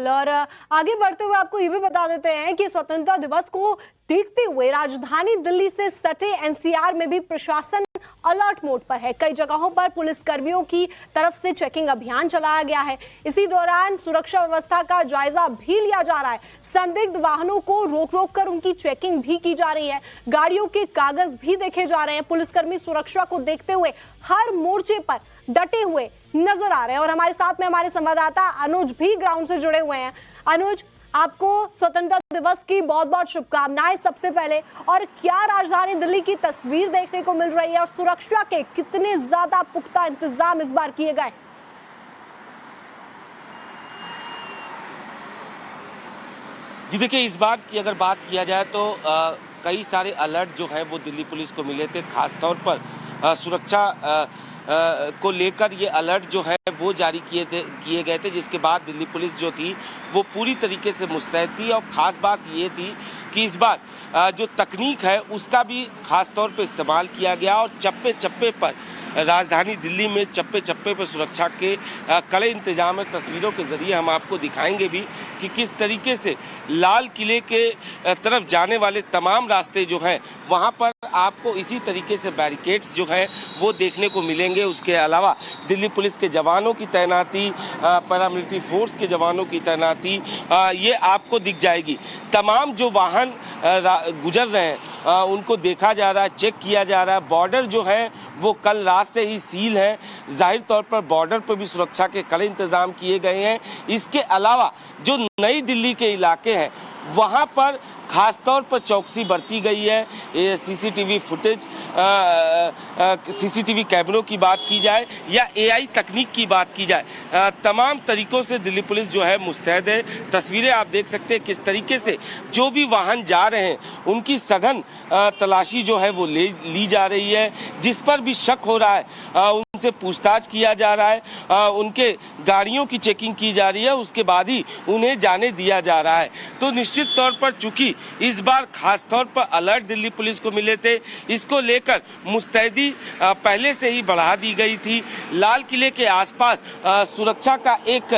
बिल्कुल। और आगे बढ़ते हुए आपको ये भी बता देते हैं कि स्वतंत्रता दिवस को देखते हुए राजधानी दिल्ली से सटे एनसीआर में भी प्रशासन अलर्ट मोड पर है। कई जगहों पर पुलिस कर्मियों की तरफ से चेकिंग अभियान चलाया गया है। इसी दौरान सुरक्षा व्यवस्था का जायजा भी लिया जा रहा है। संदिग्ध वाहनों को रोक रोक कर उनकी चेकिंग भी की जा रही है। गाड़ियों के कागज भी देखे जा रहे हैं। पुलिसकर्मी सुरक्षा को देखते हुए हर मोर्चे पर डटे हुए नजर आ रहे हैं। और हमारे साथ में हमारे संवाददाता अनुज भी ग्राउंड से जुड़े हुए हैं। अनुज, आपको स्वतंत्रता दिवस की बहुत बहुत शुभकामनाएं सबसे पहले। और क्या राजधानी दिल्ली की तस्वीर देखने को मिल रही है और सुरक्षा के कितने ज्यादा पुख्ता इंतजाम इस बार किए गए? जी देखिए, इस बार की अगर बात किया जाए तो कई सारे अलर्ट जो है वो दिल्ली पुलिस को मिले थे। खासतौर पर सुरक्षा को लेकर ये अलर्ट जो है वो जारी किए गए थे, जिसके बाद दिल्ली पुलिस जो थी वो पूरी तरीके से मुस्तैद थी। और ख़ास बात ये थी कि इस बार जो तकनीक है उसका भी खास तौर पे इस्तेमाल किया गया और चप्पे चप्पे पर राजधानी दिल्ली में चप्पे चप्पे पर सुरक्षा के कड़े इंतजाम है। तस्वीरों के जरिए हम आपको दिखाएंगे भी कि किस तरीके से लाल किले के तरफ जाने वाले तमाम रास्ते जो हैं वहां पर आपको इसी तरीके से बैरिकेड्स जो हैं वो देखने को मिलेंगे। उसके अलावा दिल्ली पुलिस के जवानों की तैनाती, पैरामिलिट्री फोर्स के जवानों की तैनाती ये आपको दिख जाएगी। तमाम जो वाहन गुजर रहे हैं उनको देखा जा रहा है, चेक किया जा रहा है। बॉर्डर जो है वो कल रात से ही सील है। जाहिर तौर पर बॉर्डर पर भी सुरक्षा के कड़े इंतजाम किए गए हैं। इसके अलावा जो नई दिल्ली के इलाके हैं वहां पर खासतौर पर चौकसी बरती गई है। सीसीटीवी फुटेज, सीसीटीवी कैमरों की बात की जाए या एआई तकनीक की बात की जाए, तमाम तरीकों से दिल्ली पुलिस जो है मुस्तैद है। तस्वीरें आप देख सकते हैं किस तरीके से जो भी वाहन जा रहे हैं उनकी सघन तलाशी जो है वो ली जा रही है। जिस पर भी शक हो रहा है उनसे पूछताछ किया जा रहा है, उनके गाड़ियों की चेकिंग की जा रही है, उसके बाद ही उन्हें जाने दिया जा रहा है। तो निश्चित तौर पर चूंकि इस बार खास तौर पर अलर्ट दिल्ली पुलिस को मिले थे, इसको लेकर मुस्तैदी पहले से ही बढ़ा दी गई थी। लाल किले के आसपास सुरक्षा का एक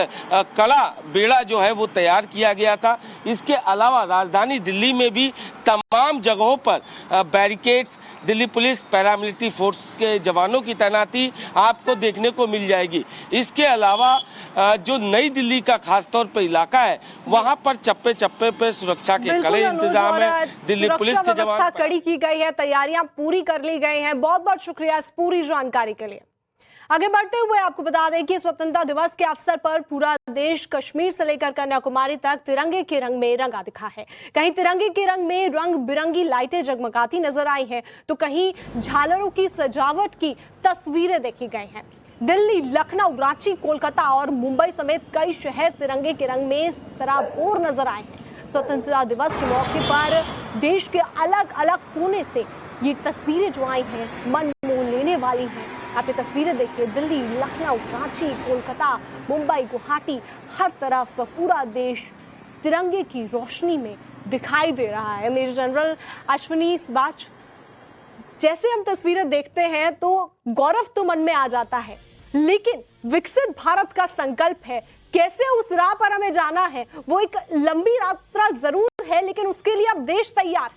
कड़ा बेड़ा जो है वो तैयार किया गया था। इसके अलावा राजधानी दिल्ली में भी तमाम जगहों पर barricades, Delhi police, paramilitary force के जवानों की तैनाती आपको देखने को मिल जाएगी। इसके अलावा जो नई दिल्ली का खासतौर पर इलाका है वहां पर चप्पे चप्पे पे सुरक्षा के कड़े इंतजाम है। दिल्ली पुलिस के जवान कड़ी की गई है, तैयारियां पूरी कर ली गई हैं। बहुत बहुत शुक्रिया इस पूरी जानकारी के लिए। आगे बढ़ते हुए आपको बता दें कि स्वतंत्रता दिवस के अवसर पर पूरा देश कश्मीर से लेकर कन्याकुमारी तक तिरंगे के रंग में रंगा दिखा है। कहीं तिरंगे के रंग में रंग बिरंगी लाइटें जगमगाती नजर आई हैं, तो कहीं झालरों की सजावट की तस्वीरें देखी गई हैं। दिल्ली, लखनऊ, रांची, कोलकाता और मुंबई समेत कई शहर तिरंगे के रंग में सराबोर नजर आए हैं। स्वतंत्रता दिवस के मौके पर देश के अलग अलग कोने से ये तस्वीरें जो आई हैं मन मोह लेने वाली हैं। आप ये तस्वीरें देखिए, दिल्ली, लखनऊ, रांची, कोलकाता, मुंबई, गुवाहाटी, हर तरफ पूरा देश तिरंगे की रोशनी में दिखाई दे रहा है। मेजर जनरल अश्विनी सबाच, जैसे हम तस्वीरें देखते हैं तो गौरव तो मन में आ जाता है, लेकिन विकसित भारत का संकल्प है। कैसे उस राह पर हमें जाना है, वो एक लंबी यात्रा जरूर है, लेकिन उसके लिए अब देश तैयार।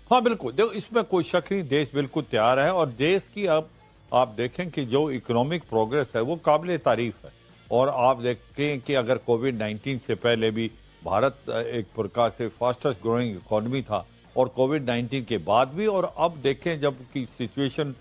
हाँ बिल्कुल, देखो इसमें कोई शक नहीं, देश बिल्कुल तैयार है। और देश की अब आप देखें कि जो इकोनॉमिक प्रोग्रेस है वो काबिल तारीफ है। और आप देखें कि अगर कोविड-19 से पहले भी भारत एक प्रकार से फास्टेस्ट ग्रोइंग इकोनॉमी था, और कोविड-19 के बाद भी, और अब देखें जब की सिचुएशन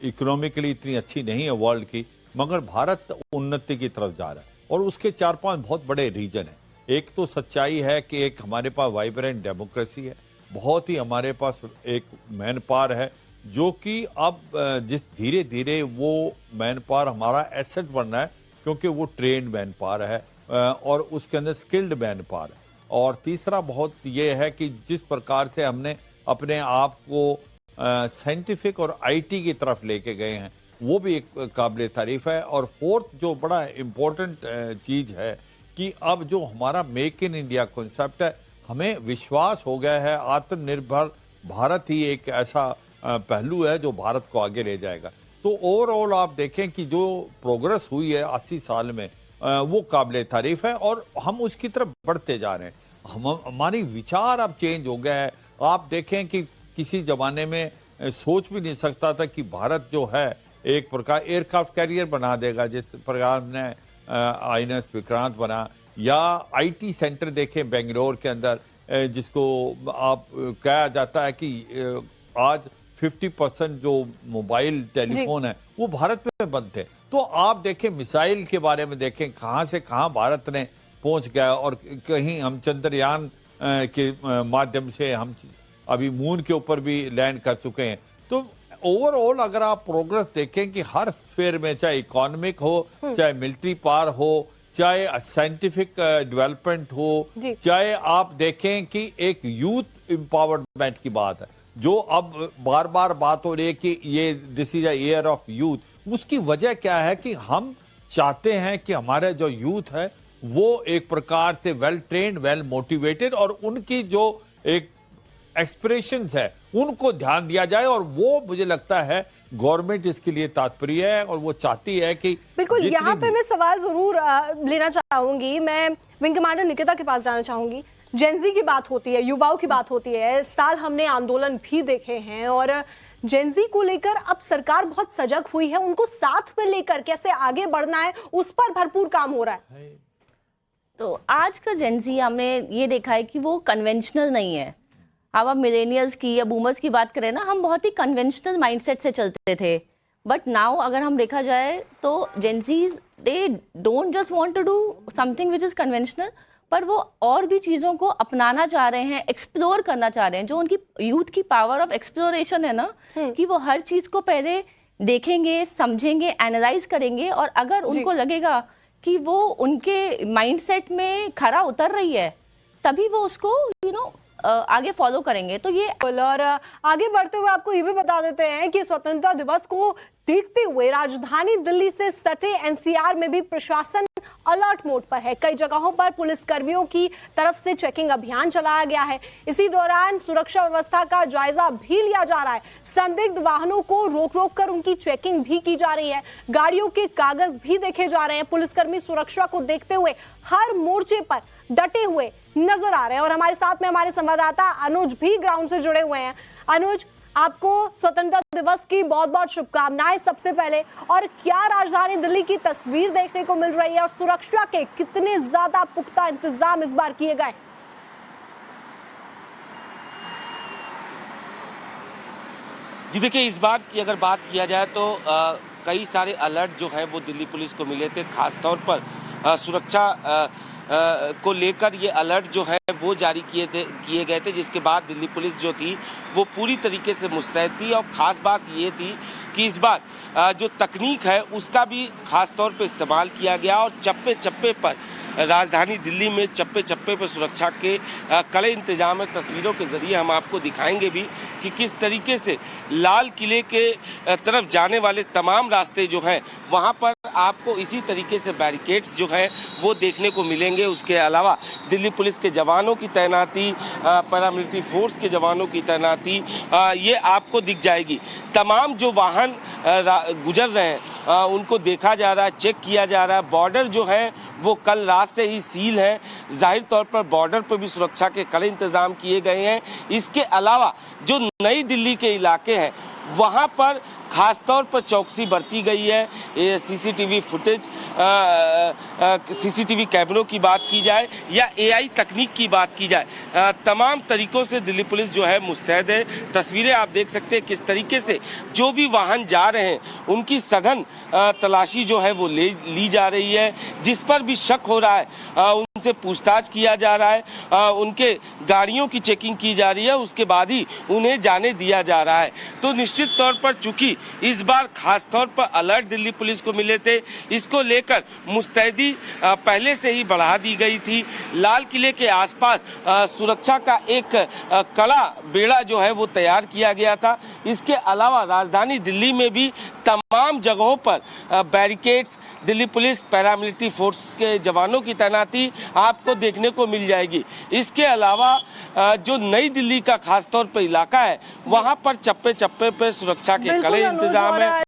इकोनॉमिकली इतनी अच्छी नहीं है वर्ल्ड की, मगर भारत उन्नति की तरफ जा रहा है। और उसके 4-5 बहुत बड़े रीजन हैं। एक तो सच्चाई है कि एक हमारे पास वाइब्रेंट डेमोक्रेसी है, बहुत ही हमारे पास एक मैन पावर है, जो कि अब जिस धीरे धीरे वो मैन पावर हमारा एसेट बन रहा है, क्योंकि वो ट्रेंड मैन पावर है और उसके अंदर स्किल्ड मैन पावर है। और तीसरा बहुत ये है कि जिस प्रकार से हमने अपने आप को साइंटिफिक और आईटी की तरफ लेके गए हैं, वो भी एक काबिल तारीफ है। और फोर्थ जो बड़ा इम्पोर्टेंट चीज़ है कि अब जो हमारा मेक इन इंडिया कॉन्सेप्ट है, हमें विश्वास हो गया है आत्मनिर्भर भारत ही एक ऐसा पहलू है जो भारत को आगे ले जाएगा। तो ओवरऑल आप देखें कि जो प्रोग्रेस हुई है 80 साल में, वो काबिल तारीफ है और हम उसकी तरफ बढ़ते जा रहे हैं। हमारी विचार अब चेंज हो गया है। आप देखें कि किसी जमाने में सोच भी नहीं सकता था कि भारत जो है एक प्रकार एयरक्राफ्ट कैरियर बना देगा, जिस प्रकार ने INS विक्रांत बना, या IT सेंटर देखें बेंगलोर के अंदर, जिसको आप कहा जाता है कि आज 50% जो मोबाइल टेलीफोन है वो भारत में बनते हैं। तो आप देखें मिसाइल के बारे में देखें कहां से कहां भारत ने पहुंच गया, और कहीं हम चंद्रयान के माध्यम से हम अभी मून के ऊपर भी लैंड कर चुके हैं। तो ओवरऑल अगर आप प्रोग्रेस देखें कि हर स्फीयर में, चाहे इकोनॉमिक हो, चाहे मिलिट्री पावर हो, चाहे साइंटिफिक डेवलपमेंट हो, चाहे आप देखें कि एक यूथ एम्पावरमेंट की बात है, जो अब बार बार बात हो रही है कि ये this is a year of youth. उसकी वजह क्या है कि हम चाहते हैं कि हमारे जो यूथ है वो एक प्रकार से वेल ट्रेन्ड, वेल मोटिवेटेड, और उनकी जो एक एक्सप्रेशंस है उनको ध्यान दिया जाए, और वो मुझे लगता है गवर्नमेंट इसके लिए तात्पर्य है और वो चाहती है कि बिल्कुल। यहाँ पे मैं सवाल जरूर लेना चाहूंगी, मैं विंग कमांडर निकिता के पास जाना चाहूंगी। जेंजी की बात होती है, युवाओं की बात होती है, इस साल हमने आंदोलन भी देखे हैं और जेंजी को लेकर अब सरकार बहुत सजग हुई है, उनको साथ में लेकर कैसे आगे बढ़ना है उस पर भरपूर काम हो रहा है। तो आज का जेंजी हमने ये देखा है कि वो कन्वेंशनल नहीं है। अब आप मिलेनियल्स की या बूमर्स की बात करें ना, हम बहुत ही कन्वेंशनल माइंडसेट से चलते थे, बट नाउ अगर हम देखा जाए तो Gen Zs they don't just want to do something which is conventional, पर वो और भी चीजों को अपनाना चाह रहे हैं, एक्सप्लोर करना चाह रहे हैं। जो उनकी यूथ की पावर ऑफ एक्सप्लोरेशन है ना, कि वो हर चीज को पहले देखेंगे, समझेंगे, एनालाइज करेंगे, और अगर उनको लगेगा कि वो उनके माइंडसेट में खरा उतर रही है, तभी वो उसको आगे फॉलो करेंगे। तो ये और आगे बढ़ते हुए आपको ये भी बता देते हैं कि स्वतंत्रता दिवस को देखते हुए राजधानी दिल्ली से सटे NCR में भी प्रशासन अलर्ट मोड पर है। कई जगहों पर पुलिस कर्मियों की तरफ से चेकिंग अभियान चलाया गया है। इसी दौरान सुरक्षा व्यवस्था का जायजा भी लिया जा रहा है। संदिग्ध वाहनों को रोक रोक कर उनकी चेकिंग भी की जा रही है। गाड़ियों के कागज भी देखे जा रहे हैं। पुलिसकर्मी सुरक्षा को देखते हुए हर मोर्चे पर डटे हुए नजर आ रहे हैं। और हमारे साथ में हमारे संवाददाता अनुज भी ग्राउंड से जुड़े हुए हैं। अनुज, आपको स्वतंत्रता दिवस की बहुत बहुत शुभकामनाएं सबसे पहले। और क्या राजधानी दिल्ली की तस्वीर देखने को मिल रही है और सुरक्षा के कितने ज्यादा पुख्ता इंतजाम इस बार किए गए? जी देखिए, इस बार की अगर बात किया जाए तो कई सारे अलर्ट जो है वो दिल्ली पुलिस को मिले थे। खासतौर पर सुरक्षा को लेकर ये अलर्ट जो है वो जारी किए गए थे, जिसके बाद दिल्ली पुलिस जो थी वो पूरी तरीके से मुस्तैद थी। और ख़ास बात ये थी कि इस बार जो तकनीक है उसका भी खास तौर पे इस्तेमाल किया गया और चप्पे चप्पे पर राजधानी दिल्ली में चप्पे चप्पे पर सुरक्षा के कड़े इंतजाम है। तस्वीरों के जरिए हम आपको दिखाएंगे भी कि किस तरीके से लाल किले के तरफ जाने वाले तमाम रास्ते जो हैं वहां पर आपको इसी तरीके से बैरिकेड्स जो हैं वो देखने को मिलेंगे। उसके अलावा दिल्ली पुलिस के जवानों की तैनाती, पैरामिलिट्री फोर्स के जवानों की तैनाती ये आपको दिख जाएगी। तमाम जो वाहन गुजर रहे हैं उनको देखा जा रहा है, चेक किया जा रहा है। बॉर्डर जो है वो कल रात से ही सील है। जाहिर तौर पर बॉर्डर पर भी सुरक्षा के कड़े इंतजाम किए गए हैं। इसके अलावा जो नई दिल्ली के इलाके हैं वहां पर खासतौर पर चौकसी बरती गई है। सीसीटीवी फुटेज, सीसीटीवी कैमरों की बात की जाए या AI तकनीक की बात की जाए, तमाम तरीकों से दिल्ली पुलिस जो है मुस्तैद है। तस्वीरें आप देख सकते हैं किस तरीके से जो भी वाहन जा रहे हैं उनकी सघन तलाशी जो है वो ली जा रही है। जिस पर भी शक हो रहा है उनसे पूछताछ किया जा रहा है, उनके गाड़ियों की चेकिंग की जा रही है, उसके बाद ही उन्हें जाने दिया जा रहा है। तो निश्चित तौर पर चूंकि इस बार खास तौर पर अलर्ट दिल्ली पुलिस को मिले थे, इसको लेकर मुस्तैदी पहले से ही बढ़ा दी गई थी। लाल किले के आसपास सुरक्षा का एक कड़ा बेड़ा जो है वो तैयार किया गया था। इसके अलावा राजधानी दिल्ली में भी तमाम जगहों पर barricades, Delhi police, paramilitary force के जवानों की तैनाती आपको देखने को मिल जाएगी। इसके अलावा जो नई दिल्ली का खासतौर पर इलाका है वहां पर चप्पे चप्पे पे सुरक्षा के कड़े इंतजाम है।